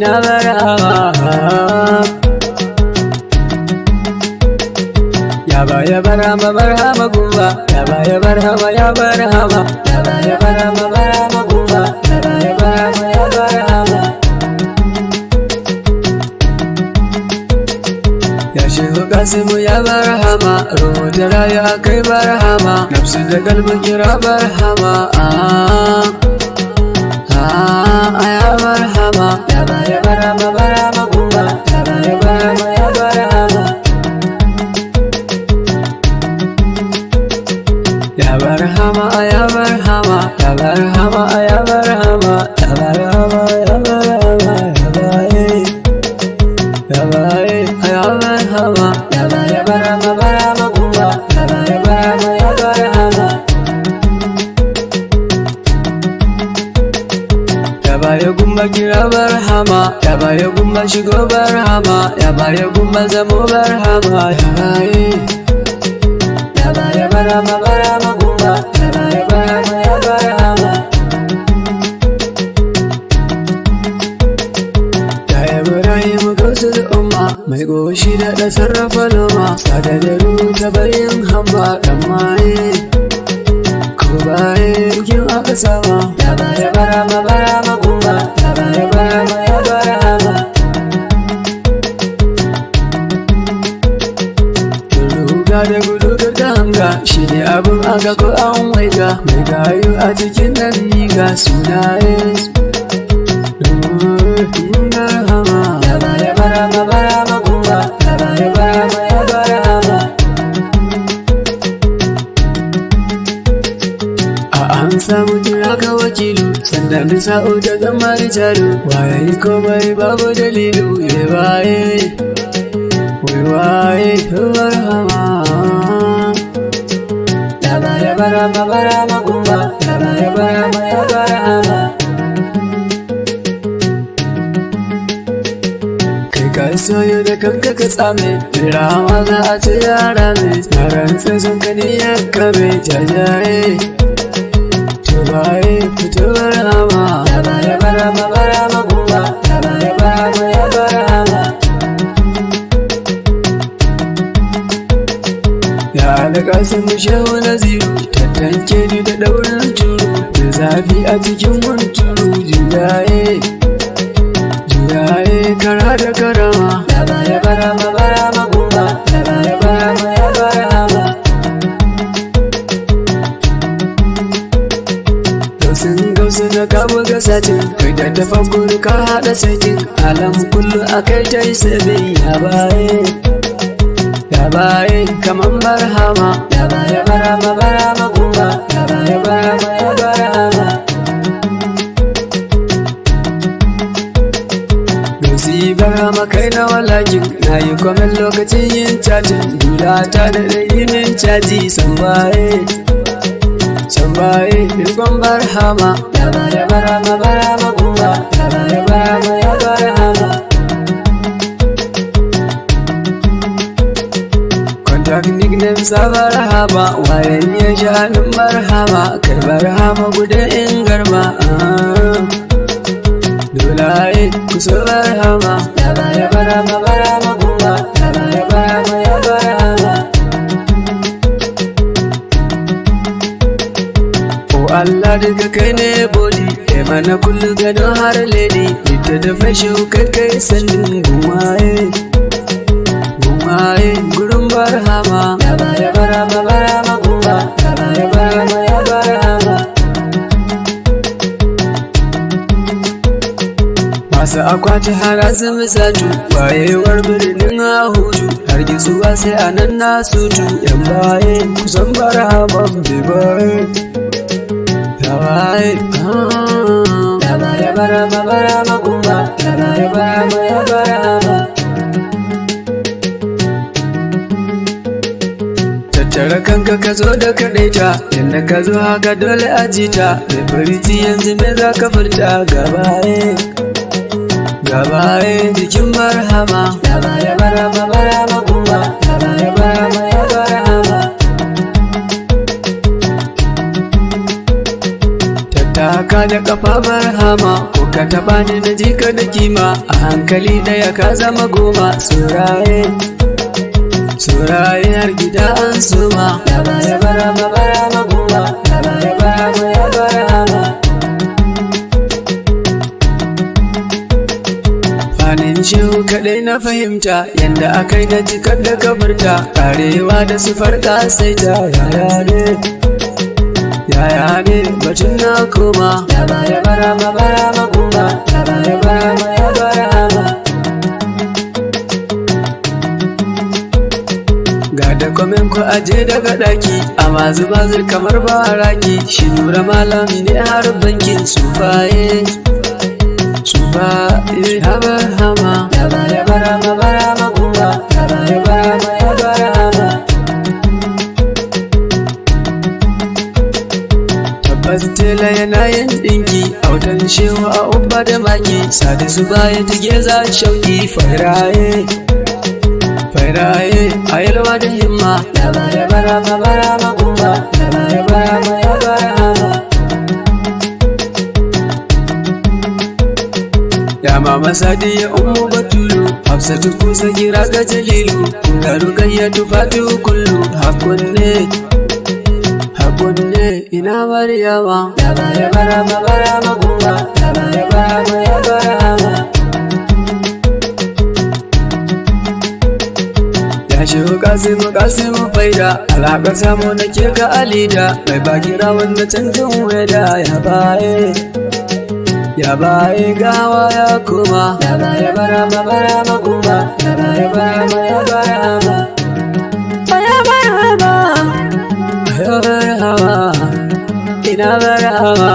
na barhama. Ya barhama barhama gumba, ya barhama ya barhama, ya barhama barhama gumba, ya barhama ya barhama. Ya Shehu Kasimu ya barhama, rubuta raya kai barhama, nafsu da kalbin kira barhama. Ya barhama, ya barhama barhama gumba, ya barhama ya barhama. Ya barhama, ya barhama, ya barhama, ya barhama, ya barhama, ya barhama, ya barhama, ya barhama barhama gumba, ya barhama ya barhama. Ya gumba kira barhama, ya gumba shigo barhama, ya gumba zamo barhama. Ya barhama barhama gumba, ya barhama ya barhama. Ya Ibrahim gausul umma, mai goshi da sarrafa noma, sada da ruta bayin hamba dan maye ko baye kin aka sama. Ya barhama barhama gumba, ya barhama ya barhama. Ruga da gudu da hanga, shi ne abin aka ko an waiga, mai gayu a cikin nan riga sunaye. Barhama, ya barhama barhama gumba, ya barhama ya barhama. An samu kira ga wakilu, sanda misa'u da zama rijalu, waye komai babu dalilu. Ya waye barhama. Ya barhama barhama gumba, ya barhama ya barhama. Kai ka soyo da kanka ka tsame, birama za a ce yara ne, yaran sai sun kani ya kame jajaye. Baye fito barhama, ya barhama barhama gumba, ya barhama ya barhama. Ya alƙasim shehu naziru, tattance ni da ɗaurin turu, da zafi a cikin hunturu. Juyaye kara da karama, ya barhama barhama gumba, ya barhama ya barhama. Gausu na kama gasacin, kai da tafakkuri ka haɗa sakin, alam kullu akai ta yi sabi. Ya baye kaman barhama, ya barhama barhama gumba, ya barhama ya barhama. Gausi barhama kai na walakin, na yi kwamen lokacin yin cajin, dula ta da ɗayinin caji. Sambaye irgon barhama, ya barhama barhama gumba, ya barhama ya barhama. Contact nickname sa barhama, wayan ya shanin barhama, kai barhama guda in garma. Dolaye kusa barhama, ya barhama barhama gumba, ya barhama ya barhama. Allah daga kai ne bodi, ya mana kullu gado har lady, ita da fashe kai sandin gumaye gurin barhama. Ya barhama barhama gumba, ya barhama ya barhama. Masu akwati har azumi satu, wayewar birnin Ahuju, har gisuwa sai anan nasu tu. Yan baye kusan barhama bai ya barhama barhama gumba, ya barhama ya barhama. Tattara kanka ka zo da kaɗaita, yadda ka zo haka dole a jita, mai fariti yanzu me za ka furta. Gabaye jikin barhama, ya barhama barhama gumba, ya barhama ya barhama. taka da kafa barhama ko ka taba ni na ji ka da kima a hankali daya ka zama goma suraye har gida an suma ya barama goma ya barama fanin shehu kaɗai na fahimta yadda akai na cikar da kabarta karewa da su farka sai ta yaya ne batun na koma ya barama goma ya barama ga da komen ku aje daga daki amma zuba kamar ba raki shi nura malami ne har bankin sufaye haba hama ya barama goma ya barama tabbas tela yana yin dinki autan shehu a ubba da maki sadi su baya tige za shauki fairaye a yalwa da himma ya barama goma ya barama ya mama sadiya ummu batulu hafsatu kusa kira ga jalilu ga rukayya tufatu kullu hakunne ina maryama ya barama goma ya barama ya shehu kasimu faida alaƙar samu na ke ka alida mai bakira wanda canjin weda ya baye gawa ya kuma ya barama goma ya barama ina barama